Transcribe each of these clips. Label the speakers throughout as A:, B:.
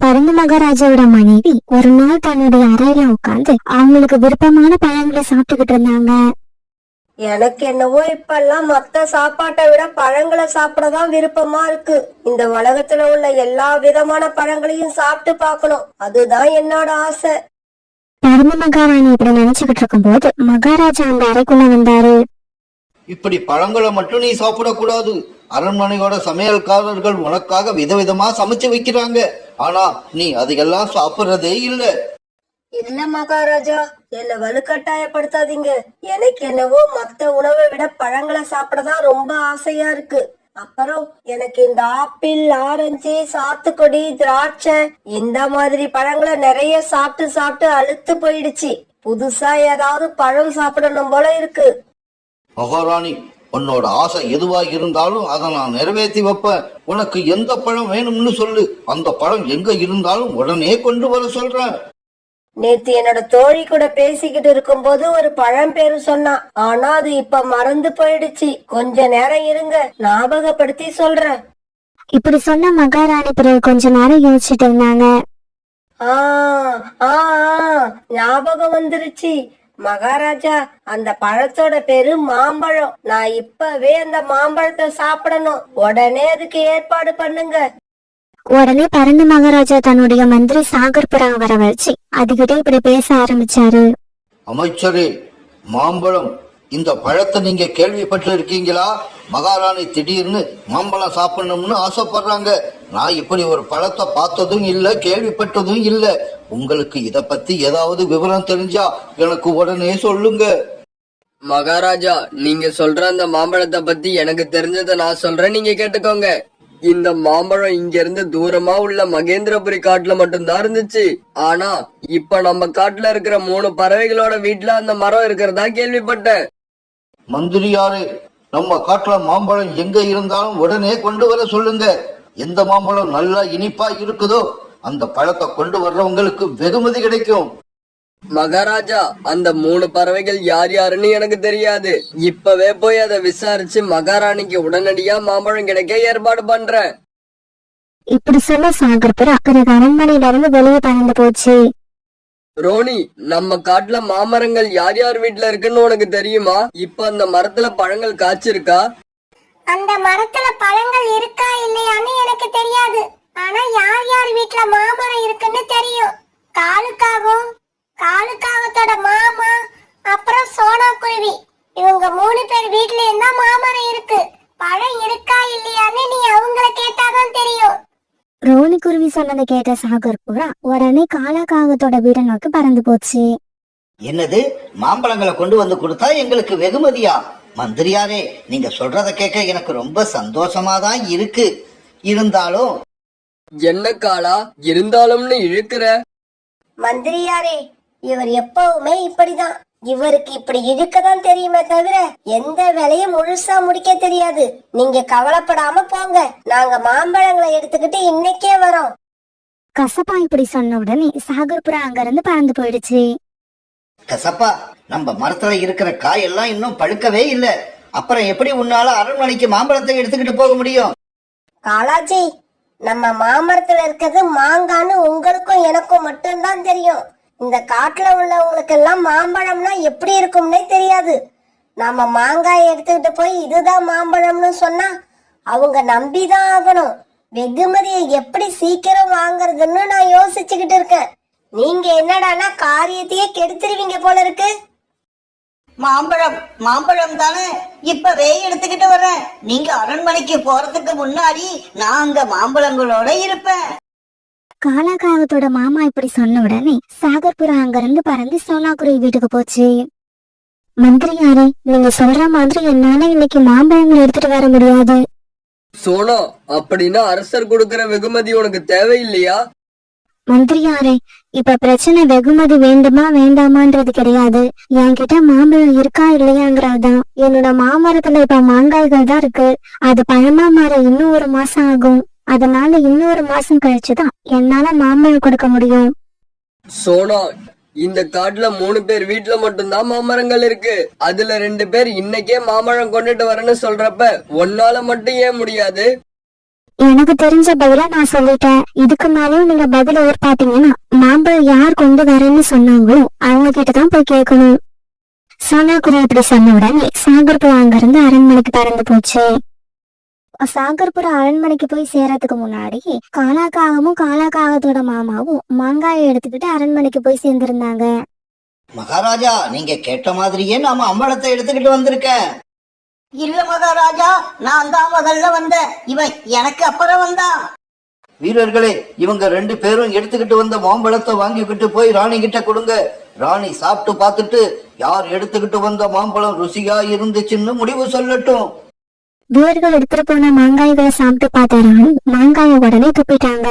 A: பருந்து மகாராஜாவோட மனைவி ஒரு நாள் தன்னுடைய அறையில உட்கார்ந்து அவங்களுக்கு விருப்பமான பழங்களை சாப்பிட்டுக்கிட்டு இருந்தாங்க.
B: எனக்கு என்னவோ இப்பெல்லாம் மத்த சாப்பாட்டை விட பழங்களை சாப்பிடதான் விருப்பமா இருக்கு. இந்த உலகத்துல உள்ள எல்லா விதமான பழங்களையும் சாப்பிட்டு பார்க்கணும், அதுதான் என்னோட ஆசை.
A: பருந்து மகாராணி இப்படி நினைச்சுக்கிட்டு இருக்கும் போது மகாராஜா அந்த அறைக்குள்ள வந்தாரு.
C: இப்படி பழங்களை மட்டும் நீ சாப்பிடக்கூடாது. அரண்மனையோட சமையல்காரர்கள் உனக்காக விதவிதமா சமைச்சு வைக்கிறாங்க. ஆனா நீ அதையெல்லாம் சாப்பிடுறதே இல்ல.
B: இல்ல மகாராஜா, என்ன வலுக்கட்டாயப்படுத்தாதீங்க. எனக்கு என்னவோ மத்த உணவை விட பழங்களை சாப்பிடதான் ரொம்ப ஆசையா இருக்கு. அப்புறம் எனக்கு இந்த ஆப்பிள், ஆரஞ்சு, சாத்துக்குடி, திராட்சை இந்த மாதிரி பழங்களை நிறைய சாப்பிட்டு சாப்பிட்டு அழுத்து போயிடுச்சு. புதுசா ஏதாவது பழம் சாப்பிடணும் போல இருக்கு.
C: மகாராணி, உன்னோட ஆசை எதுவா இருந்தாலும் அதை நான் நிறைவேற்றி வைப்பேன். உனக்கு எந்த பழம் வேணும்னு சொல்லு, அந்த பழம் எங்க இருந்தாலும் உடனே கொண்டு வர சொல்றேன்.
B: நேத்து என்னோட தோழி கூட பேசிக்கிட்டு இருக்கும் போது ஒரு பழம் பேரு சொன்னான். ஆனா அது இப்ப மறந்து போயிடுச்சு. கொஞ்ச நேரம் இருங்க, ஞாபகப்படுத்தி சொல்றேன்.
A: இப்படி சொன்ன மகாராணி பிறகு கொஞ்ச நேரம் யோசிச்சுட்டு இருந்தாங்க.
B: ஞாபகம் வந்துருச்சு மகாராஜா, அந்த பழத்தோட பேரு மாம்பழம். நான் இப்பவே அந்த மாம்பழத்தை சாப்பிடணும். உடனே அதுக்கு ஏற்பாடு பண்ணுங்க.
A: உடனே பருந்து மகாராஜா தன்னுடைய மந்திரி சாகர்புரா வர வச்சு அதுகிட்ட இப்படி பேச ஆரம்பிச்சாரு.
C: அமைச்சரே, மாம்பழம், இந்த பழத்தை நீங்க கேள்விப்பட்டு இருக்கீங்களா? மகாராணி திடீர்னு மாம்பழம் சாப்பிடணும்னு ஆசைப்படுறாங்க. நான் இப்படி ஒரு பழத்தை பார்த்ததும் இல்ல, கேள்விப்பட்டதும் இல்ல. உங்களுக்கு இத பத்தி ஏதாவது விவரம் தெரிஞ்சா எனக்கு உடனே சொல்லுங்க.
D: மகாராஜா, நீங்க சொல்ற அந்த மாம்பழத்தை பத்தி எனக்கு தெரிஞ்சதை நான் சொல்றேன், நீங்க கேட்டுக்கோங்க. இந்த மாம்பழம் இங்க இருந்து தூரமா உள்ள மகேந்திரபுரி காட்டுல மட்டும்தான் இருந்துச்சு. ஆனா இப்ப நம்ம காட்டுல இருக்கிற 3 பறவைகளோட வீட்டுல அந்த மரம் இருக்கிறதா கேள்விப்பட்டேன்.
C: மந்திரியாரே, நம்ம காட்டுல மாம்பழம் எங்க இருந்தாலும் உடனே கொண்டு வர சொல்லுங்க. எந்த மாம்பழம் நல்லா இனிப்பா இருக்குதோ அந்த பழத்தை கொண்டு வர்றவங்களுக்கு வெகுமதி கிடைக்கும்.
D: மகாராஜா, அந்த 3 பறவைகள் யார் யாருன்னு எனக்கு தெரியாது. இப்பவே போய் அதை விசாரிச்சு மகாராணிக்கு உடனடியா மாம்பழம் கிடைக்க ஏற்பாடு பண்றேன்.
A: இப்படி சொல்ல சாகர்புரா பிறகு அரண்மனையில இருந்து வெளியே பறந்து போச்சு.
D: ரோனி, நம்ம காட்டுல மாமரங்கள் யார் யார் வீட்டுல இருக்குன்னு உனக்கு தெரியுமா? இப்ப அந்த மரத்துல பழங்கள் காய்ச்சிருக்கா?
E: அந்த மரத்துல பழங்கள் இருக்கா இல்லையான்னு எனக்கு தெரியாது. ஆனா யார் யார் வீட்டுல மாமரம் இருக்குன்னு தெரியும். காலுக்காகத்தோட மாமா, அப்புறம் சோனா குருவி, இவங்க 3 பேர் வீட்லயும் தான் மாமரம் இருக்கு. பழம் இருக்கா இல்லையான்னு நீ அவங்கள கேட்டாதான் தெரியும்.
A: ரோனி குருவி சொன்னதை கேட்ட சாகர்புரா உடனே காலாக்காகத்தோட வீட்டை நோக்கி பறந்து போச்சு.
F: என்னது, மாம்பழங்களை கொண்டு வந்து கொடுத்தா எங்களுக்கு வெகுமதியா? மந்திரியாரே, நீங்க சொல்றத கேட்க எனக்கு ரொம்ப சந்தோஷமா தான் இருக்கு. இருந்தாலும்
D: என்ன காலா இருந்தாலும்னு இழுக்கிற?
B: மந்திரியாரே, இவர் எப்பவுமே இப்படிதான். இவருக்கு இப்படி இழுக்கதான் தெரியுமே தவிர எந்த வேலையும் முழுசா முடிக்க தெரியாது. நீங்க கவலைப்படாம போங்க, நாங்க மாம்பழங்களை எடுத்துக்கிட்டு இன்னைக்கே வரோம்.
A: கசப்பா இப்படி சொன்ன உடனே சாகர்புரா அங்க இருந்து பறந்து போயிடுச்சு.
F: கசப்பா, நம்ம மரத்துல இருக்கிற காயெல்லாம் இன்னும் பழுக்கவே இல்ல. அப்புறம் எப்படி உன்னால அரண்மனைக்கு மாம்பழத்தை எடுத்துக்கிட்டு போக முடியும்?
B: காலாஜி, நம்ம மாமரத்துல இருக்கிறது மாங்கான்னு உங்களுக்கும் எனக்கும் மட்டும்தான் தெரியும். இந்த காட்டுல உள்ளவங்களுக்கு எல்லாம் மாம்பழம்னா எப்படி இருக்கும்னே தெரியாது. நம்ம மாங்காய் எடுத்துக்கிட்டு போய் இதுதான் மாம்பழம்னு சொன்னா அவங்க நம்பிதான் ஆகணும். வெகுமதியை எப்படி சீக்கிரம் வாங்குறதுன்னு நான் யோசிச்சுக்கிட்டு இருக்கேன். நீங்க என்னடானா காரியத்தையே கெடுத்துருவீங்க போல இருக்கு.
G: மாம்பழம் தானே, இப்பவே எடுத்துக்கிட்டு வரேன். நீங்க அரண்மனைக்கு போறதுக்கு முன்னாடி நான் அங்க மாம்பழங்களோட இருப்பேன்.
A: காலாக்காகத்தோட மாமா இப்படி சொன்ன உடனே சாகர்புரா அங்க இருந்து பறந்து சோனாகுருவி வீட்டுக்கு போச்சு. மந்திரியாரே, நீங்க சொல்ற மாதிரி என்னால இன்னைக்கு மாம்பழங்கள் எடுத்துட்டு வர முடியாது.
D: சோனா, அப்படின்னா அரசர் கொடுக்கிற வெகுமதி உனக்கு தேவையில்லையா?
A: மந்திரியாரே, இப்ப பிரச்சனை வெகுமதி வேண்டுமா வேண்டாமான்றது கிடையாது. என்கிட்ட மாம்பழம் இருக்கா இல்லையாங்கிறதுதான். என்னோட மாமரத்துல இப்ப மாங்காய்கள் தான் இருக்கு. அது பழமா மாற இன்னும் 1 மாசம் ஆகும். அதனால இன்னும் 1 மாசம் கழிச்சுதான் என்னால மாம்பழம் கொடுக்க முடியும்.
D: சோனா, இந்த காட்டுல 3 பேர் வீட்டுல மட்டும்தான் மாமரங்கள் இருக்கு. அதுல 2 பேர் இன்னைக்கே மாம்பழம் கொண்டுட்டு வரேன்னு சொல்றப்ப உன்னால மட்டும் ஏன் முடியாது?
A: எனக்கு தெரிஞ்ச பதில நான் சொல்லிட்டேன். இதுக்கு மேலயும் நீங்க பதில எதிர்பார்த்தீங்கன்னா மாம்பழம் யார் கொண்டு வரேன்னு சொன்னாங்களோ அவங்க கிட்டதான் போய் கேட்கணும். சோனாக்குருவி இப்படி சொன்ன உடனே சாகர்புரம் அங்கிருந்து அரண்மனைக்கு பறந்து போச்சு. சாகர்புரம் அரண்மனைக்கு போய் சேரத்துக்கு முன்னாடி காலாக்காகமும் காலாக்காகத்தோட மாமாவும் மாங்காயை எடுத்துக்கிட்டு அரண்மனைக்கு போய் சேர்ந்திருந்தாங்க.
F: மகாராஜா, நீங்க கேட்ட மாதிரியே நாம அம்பலத்தை எடுத்துக்கிட்டு வந்திருக்கேன்.
G: இல்ல மகாராஜா, நான் தான் முதல்ல வந்தேன். இவன் எனக்கு அப்புறம் வந்தான்.
C: வீரர்களே, இவங்க 2 பேரும் எடுத்துக்கிட்டு வந்த மாம்பழத்தை வாங்கிக்கிட்டு போய் ராணி கிட்ட கொடுங்க. ராணி சாப்பிட்டு பார்த்துட்டு யார் எடுத்துக்கிட்டு வந்த மாம்பழம் ருசியா இருந்துச்சுன்னு முடிவு சொல்லட்டும்.
A: வீரர்கள் எடுத்துட்டு போன மாங்காய்களை சாப்பிட்டு பார்த்த ராணி மாங்காயை உடனே துப்பிட்டாங்க.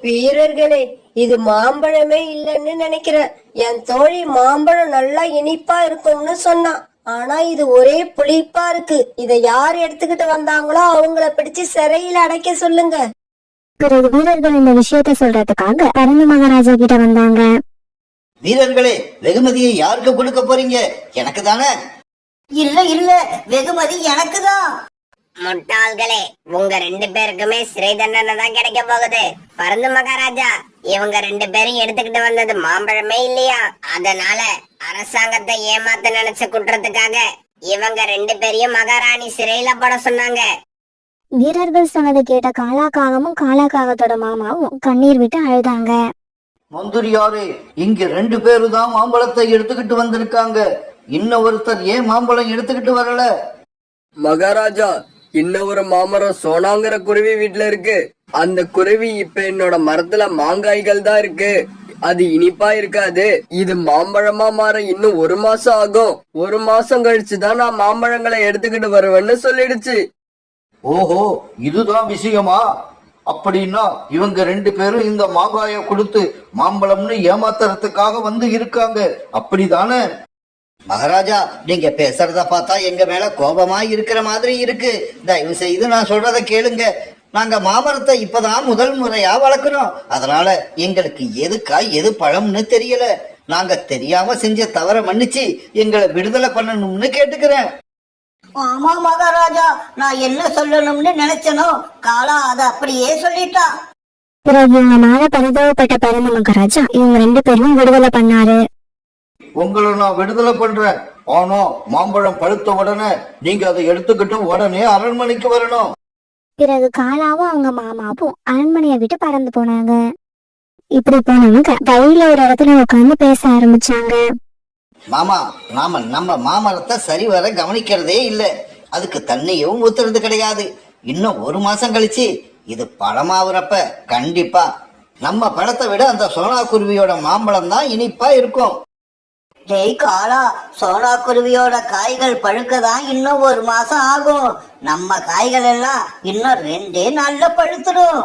B: வீரர்களே, இது மாம்பழமே இல்லைன்னு நினைக்கிறேன். என் தோழி மாம்பழம் நல்லா இனிப்பா இருக்கும்னு சொன்னான். ஆனா இது ஒரே புளிப்பா இருக்கு. இதை யார் எடுத்துக்கிட்டு வந்தாங்களோ அவங்கள பிடிச்சு சிறையில அடைக்க சொல்லுங்க.
A: பிறகு வீரர்கள் இந்த விஷயத்த சொல்றதுக்காக பரந்து மகாராஜா கிட்ட வந்தாங்க.
F: வீரர்களே, வெகுமதியை யாருக்கு கொடுக்க போறீங்க? எனக்கு தானே?
G: இல்ல இல்ல, வெகுமதி எனக்குதான்.
B: முட்டாள்களே, உங்க 2 பேருக்குமே சிறை தண்டனை தான் கிடைக்க போகுது. பரந்து மகாராஜா, இவங்க 2 பேரும் எடுத்துக்கிட்டு வந்தது மாம்பழமே இல்லையா? அதனால அரசாங்கத்தை ஏமாத்த நினைச்ச குற்றத்துக்காக இவங்க 2 பேரையும் மகாராணி சிறையில போட சொன்னாங்க.
A: வீரர்கள் சொன்னதை கேட்ட காலாக்காகமும் காலாக்காகத்தோட மாமாவும் கண்ணீர் விட்டு அழுதாங்க.
C: மந்திரியாரே, இங்க 2 பேரு தான் மாம்பழத்தை எடுத்துக்கிட்டு வந்திருக்காங்க. இன்னும் ஒருத்தர் ஏன் மாம்பழம் எடுத்துக்கிட்டு வரல?
D: மகாராஜா, இன்னும் ஒரு மாமரம் சோனாங்கிற குருவி வீட்டுல இருக்கு. அந்த குருவி இப்ப என்னோட மரத்துல மாங்காய்கள் தான் இருக்கு. அது இனிப்பா இருக்காது. இது மாம்பழமா மாற இன்னும் 1 மாசம் ஆகும். 1 மாசம் கழிச்சுதான் நான் மாம்பழங்களை எடுத்துக்கிட்டு வருவேன்னு சொல்லிடுச்சு.
C: ஓஹோ, இதுதான் விஷயமா? அப்படின்னா இவங்க 2 பேரும் இந்த மாங்காய கொடுத்து மாம்பழம்னு ஏமாத்துறதுக்காக வந்து இருக்காங்க, அப்படிதானே?
F: மகாராஜா, நீங்க பேசுறத பார்த்தா எங்க மேல கோபமா இருக்கிற மாதிரி இருக்கு. தயவு செய்து நான் சொல்றத கேளுங்க. நாங்க மாமரத்தை இப்பதான் முதல் முறையா வளர்க்கிறோம். அதனால எங்களுக்கு எது காய் எது பழம்னு தெரியல. நாங்க தெரியாம செஞ்ச தவற மன்னிச்சு எங்களை விடுதலை பண்ணணும்னு கேட்டுக்கிறேன்.
G: ஆமா மகாராஜா, நான் என்ன சொல்லணும்னு நினைச்சனோ காலா அதை அப்படியே சொல்லிட்டா.
A: பிறகு இவங்க மேல பரிதாபப்பட்ட பரந்த மகாராஜா இவங்க 2 பேரும் விடுதலை பண்ணாரு.
C: உங்களை நான் விடுதலை பண்றேன். ஆனா மாம்பழம் பழுத்த உடனே நீங்க அதை எடுத்துக்கிட்டு உடனே அரண்மனைக்கு வரணும்.
A: பிறகு காலாவும் அவங்க மாமாவும் அரண்மனையை விட்டு பறந்து போனாங்க. இப்படி போனவங்க வழியில ஒரு இடத்துல உட்கார்ந்து பேச ஆரம்பிச்சாங்க.
F: மாமா, நாம நம்ம மாமரத்தை சரிவர கவனிக்கிறதே இல்லை. அதுக்கு தண்ணியும் ஊத்துறது கிடையாது. இன்னும் 1 மாசம் கழிச்சு இது பழமாவுறப்ப கண்டிப்பா நம்ம பழத்தை விட அந்த சோனா குருவியோட மாம்பழம் தான் இனிப்பா இருக்கும்.
G: டேய் காலா, சோனா குருவியோட காய்கள் பழுக்கதான் இன்னும் 1 மாசம் ஆகும். நம்ம காய்கள் எல்லாம் இன்னும் 2 நாள்ல பழுத்துடும்.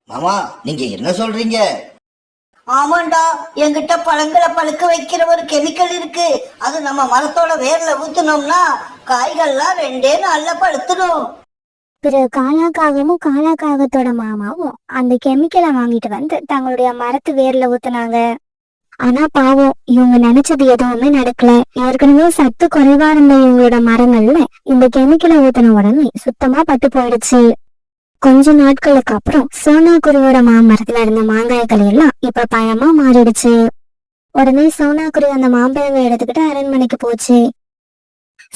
F: மாமா, நீங்க என்ன சொல்றீங்க?
G: ஆமாண்டா, என்கிட்ட பழங்களை பழுக்க வைக்கிற ஒரு கெமிக்கல் இருக்கு. அது நம்ம மரத்தோட வேர்ல ஊத்துனோம்னா காய்கள்லாம் 2 நாள்ல பழுத்துடும்.
A: பிறகு காலாக்காகமும் காலாக்காகத்தோட மாமாவும் அந்த கெமிக்கலை வாங்கிட்டு வந்து தங்களுடைய மரத்து வேர்ல ஊத்துனாங்க. ஆனா பாவம், இவங்க நினைச்சது எதுவுமே நடக்கல. ஏற்கனவே சத்து குறைவா இருந்த இவங்களோட மரங்கள்ல இந்த கெமிக்கலை ஊத்தின உடனே சுத்தமா பட்டு போயிடுச்சு. கொஞ்ச நாட்களுக்கு அப்புறம் சோனா குருவியோட மாமரத்துல இருந்த மாங்காய்கள் எல்லாம் இப்ப பழமா மாறிடுச்சு. உடனே சோனா குருவி அந்த மாம்பழங்களை எடுத்துக்கிட்டு அரண்மனைக்கு போச்சு.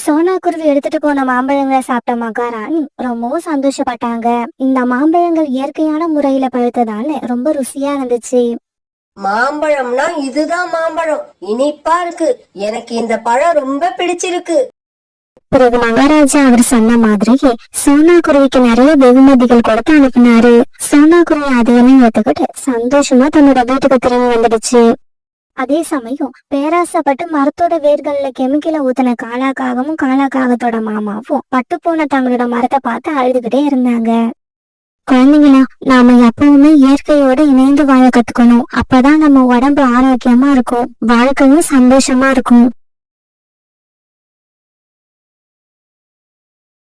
A: சோனா குருவி எடுத்துட்டு போன மாம்பழங்களை சாப்பிட்ட மகாராணி ரொம்பவும் சந்தோஷப்பட்டாங்க. இந்த மாம்பழங்கள் இயற்கையான முறையில பழுத்ததால ரொம்ப ருசியா இருந்துச்சு.
B: மாம்பழம்னா இதுதான் மாம்பழம், இனிப்பா இருக்கு. எனக்கு இந்த பழம் ரொம்ப பிடிச்சிருக்கு.
A: பிறகு மகாராஜா அவர் சொன்ன மாதிரியே சோனா குருவிக்கு நிறைய வெகுமதிகள் கொடுத்து அனுப்பினாரு. சோனா குருவி அதையெல்லாம் ஏத்துக்கிட்டு சந்தோஷமா தன்னோட வீட்டுக்கு திரும்பி வந்துடுச்சு. அதே சமயம் பேராசப்பட்டு மரத்தோட வேர்கள்ல கெமிக்கலை ஊத்தின காலாக்காகமும் காலாக்காகத்தோட மாமாவும் பட்டு போன தங்களோட மரத்தை பார்த்து அழுதுகிட்டே இருந்தாங்க. குழந்தைங்களா, நாம எப்பவுமே இயற்கையோட இணைந்து வாழ கத்துக்கணும். அப்பதான் நம்ம உடம்பு ஆரோக்கியமா இருக்கும், வாழ்க்கையும் சந்தோஷமா இருக்கும்.